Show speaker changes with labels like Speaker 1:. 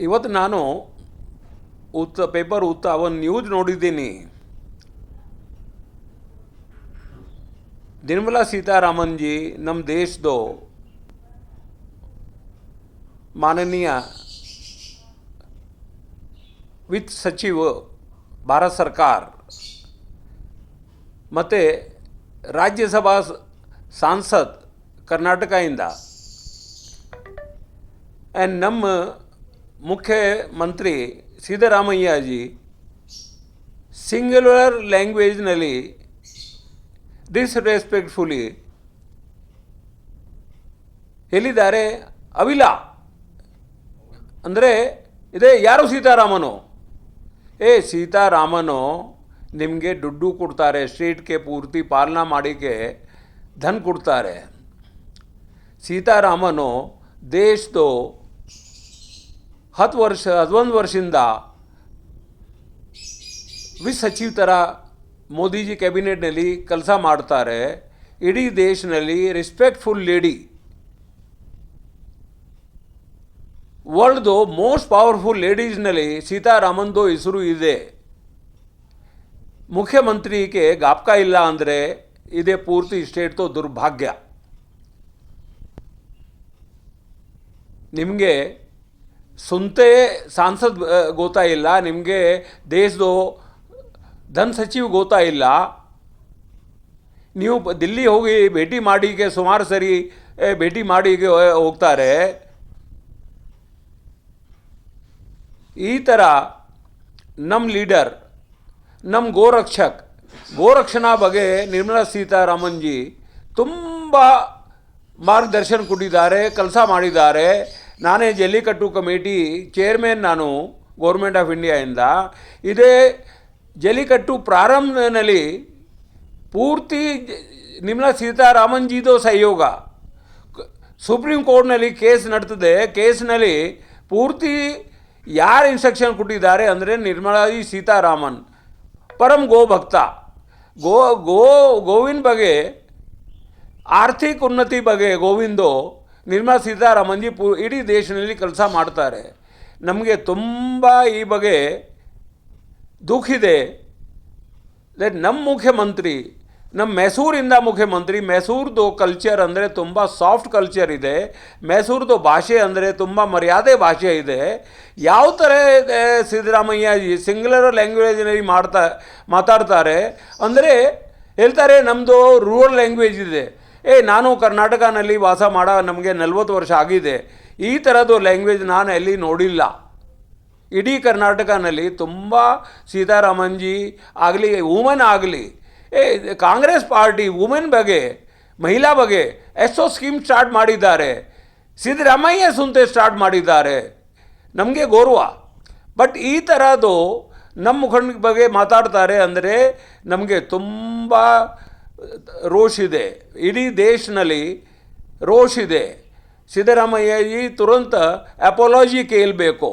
Speaker 1: ಇವತ್ತು ನಾನು ಪೇಪರ್ ಒಂದು ನ್ಯೂಸ್ ನೋಡಿದ್ದೀನಿ. ನಿರ್ಮಲಾ ಸೀತಾರಾಮನ್ जी ನಮ್ಮ ದೇಶದ ಮಾನನೀಯ ವಿತ್ತ ಸಚಿವ ಭಾರತ ಸರ್ಕಾರ ಮತ್ತು ರಾಜ್ಯಸಭಾ ಸಾಂಸದ್ ಕರ್ನಾಟಕದಿಂದ ಆ್ಯಂಡ್ ನಮ್ಮ ಮುಖ್ಯಮಂತ್ರಿ ಸಿದ್ದರಾಮಯ್ಯಜಿ ಸಿಂಗ್ಯುಲರ್ ಲ್ಯಾಂಗ್ವೇಜ್ನಲ್ಲಿ ಡಿಸ್ರೆಸ್ಪೆಕ್ಟ್ಫುಲಿ ಹೇಳಿದ್ದಾರೆ. ಅವಿಲ್ಲ ಅಂದರೆ ಇದೇ ಯಾರು ಸೀತಾರಾಮನು? ಸೀತಾರಾಮನು ನಿಮಗೆ ದುಡ್ಡು ಕೊಡ್ತಾರೆ, ಸ್ಟೇಟ್ಗೆ ಪೂರ್ತಿ ಪಾಲನಾ ಮಾಡಿಕೆ ಧನ ಕೊಡ್ತಾರೆ. ಸೀತಾರಾಮನು ದೇಶದ 11 ವರ್ಷದಿಂದ ವಿತ್ತ ಸಚಿವ ಥರ ಮೋದಿಜಿ ಕ್ಯಾಬಿನೆಟ್ನಲ್ಲಿ ಕೆಲಸ ಮಾಡ್ತಾರೆ. ಇಡೀ ದೇಶದಲ್ಲಿ ರೆಸ್ಪೆಕ್ಟ್ಫುಲ್ ಲೇಡಿ, ವರ್ಲ್ಡ್ದು ಮೋಸ್ಟ್ ಪವರ್ಫುಲ್ ಲೇಡೀಸ್ನಲ್ಲಿ ಸೀತಾರಾಮನ್ದು ಹೆಸರು ಇದೆ. ಮುಖ್ಯಮಂತ್ರಿಗೆ ಗಾಪ್ಕ ಇಲ್ಲ ಅಂದರೆ ಇದೇ ಪೂರ್ತಿ ಸ್ಟೇಟ್ದು ದುರ್ಭಾಗ್ಯ. ನಿಮಗೆ ಸುಂತೆ ಸಾಂಸದ್ ಗೋತಾ ಇಲ್ಲ, ನಿಮಗೆ ದೇಶದ ಧನ ಸಚಿವ ಗೋತಾ ಇಲ್ಲ. ನೀವು ದಿಲ್ಲಿ ಹೋಗಿ ಭೇಟಿ ಮಾಡಿಗೆ ಸುಮಾರು ಸರಿ ಭೇಟಿ ಮಾಡಿಗೆ ಹೋಗ್ತಾರೆ. ಈ ಥರ ನಮ್ಮ ಲೀಡರ್, ನಮ್ಮ ಗೋರಕ್ಷಣಾ ಬಗ್ಗೆ ನಿರ್ಮಲಾ ಸೀತಾರಾಮನ್ जी ತುಂಬ ಮಾರ್ಗದರ್ಶನ ಕೊಟ್ಟಿದ್ದಾರೆ, ಕೆಲಸ ಮಾಡಿದ್ದಾರೆ. ನಾನೇ ಜಲ್ಲಿಕಟ್ಟು ಕಮಿಟಿ ಚೇರ್ಮನ್, ನಾನು ಗೌರ್ಮೆಂಟ್ ಆಫ್ ಇಂಡಿಯಾಯಿಂದ. ಇದೇ ಜಲ್ಲಿಕಟ್ಟು ಪ್ರಾರಂಭದಲ್ಲಿ ಪೂರ್ತಿ ನಿರ್ಮಲಾ ಸೀತಾರಾಮನ್ ಜಿದು ಸಹಯೋಗ. ಸುಪ್ರೀಂ ಕೋರ್ಟ್ನಲ್ಲಿ ಕೇಸ್ ನಡ್ತದೆ. ಕೇಸ್ನಲ್ಲಿ ಪೂರ್ತಿ ಯಾರು ಇನ್ಸ್ಟ್ರಕ್ಷನ್ ಕೊಟ್ಟಿದ್ದಾರೆ ಅಂದರೆ ನಿರ್ಮಲಾ ಸೀತಾರಾಮನ್ ಪರಂ ಗೋಭಕ್ತ. ಗೋವಿನ ಬಗ್ಗೆ, ಆರ್ಥಿಕ ಉನ್ನತಿ ಬಗ್ಗೆ ಗೋವಿಂದು ನಿರ್ಮಲಾ ಸೀತಾರಾಮನ್ जी ಇಡೀ ದೇಶದಲ್ಲಿ ಕೆಲಸ ಮಾಡ್ತಾರೆ. ನಮಗೆ ತುಂಬ ಈ ಬಗ್ಗೆ ದುಃಖಿದೆ. ನಮ್ಮ ಮುಖ್ಯಮಂತ್ರಿ, ನಮ್ಮ ಮೈಸೂರಿಂದ ಮುಖ್ಯಮಂತ್ರಿ, ಮೈಸೂರ್ದು ಕಲ್ಚರ್ ಅಂದರೆ ತುಂಬ ಸಾಫ್ಟ್ ಕಲ್ಚರ್ ಇದೆ. ಮೈಸೂರ್ದು ಭಾಷೆ ಅಂದರೆ ತುಂಬ ಮರ್ಯಾದೆ ಭಾಷೆ ಇದೆ. ಯಾವ ಥರ ಸಿದ್ದರಾಮಯ್ಯ ಸಿಂಗ್ಯುಲರ್ ಲ್ಯಾಂಗ್ವೇಜ್ನಲ್ಲಿ ಮಾತಾಡ್ತಾರೆ ಅಂದರೆ ಹೇಳ್ತಾರೆ ನಮ್ಮದು ರೂರಲ್ ಲ್ಯಾಂಗ್ವೇಜ್ ಇದೆ. ನಾನು ಕರ್ನಾಟಕನಲ್ಲಿ ವಾಸ ಮಾಡೋ ನಮಗೆ 40 ವರ್ಷ ಆಗಿದೆ. ಈ ಥರದ್ದು ಲ್ಯಾಂಗ್ವೇಜ್ ನಾನು ಎಲ್ಲಿ ನೋಡಿಲ್ಲ. ಇಡೀ ಕರ್ನಾಟಕನಲ್ಲಿ ತುಂಬ ಸೀತಾರಾಮನ್ जी ಆಗಲಿ, ವುಮೆನ್ ಆಗಲಿ, ಕಾಂಗ್ರೆಸ್ ಪಾರ್ಟಿ ವುಮೆನ್ ಬಗ್ಗೆ, ಮಹಿಳಾ ಬಗ್ಗೆ ಎಷ್ಟೋ ಸ್ಕೀಮ್ ಸ್ಟಾರ್ಟ್ ಮಾಡಿದ್ದಾರೆ. ಸಿದ್ದರಾಮಯ್ಯ ಸುಂತೆ ಸ್ಟಾರ್ಟ್ ಮಾಡಿದ್ದಾರೆ. ನಮಗೆ ಗೌರವ. ಬಟ್ ಈ ಥರದ್ದು ನಮ್ಮ ಮುಖಂಡ ಬಗ್ಗೆ ಮಾತಾಡ್ತಾರೆ ಅಂದರೆ ನಮಗೆ ತುಂಬ ರೋಷ ಇದೆ. ಇಡೀ ದೇಶದಲ್ಲಿ ರೋಷ ಇದೆ. ಸಿದ್ದರಾಮಯ್ಯ जी ತುರಂತ ಅಪಾಲಜಿ ಕೇಳಬೇಕು.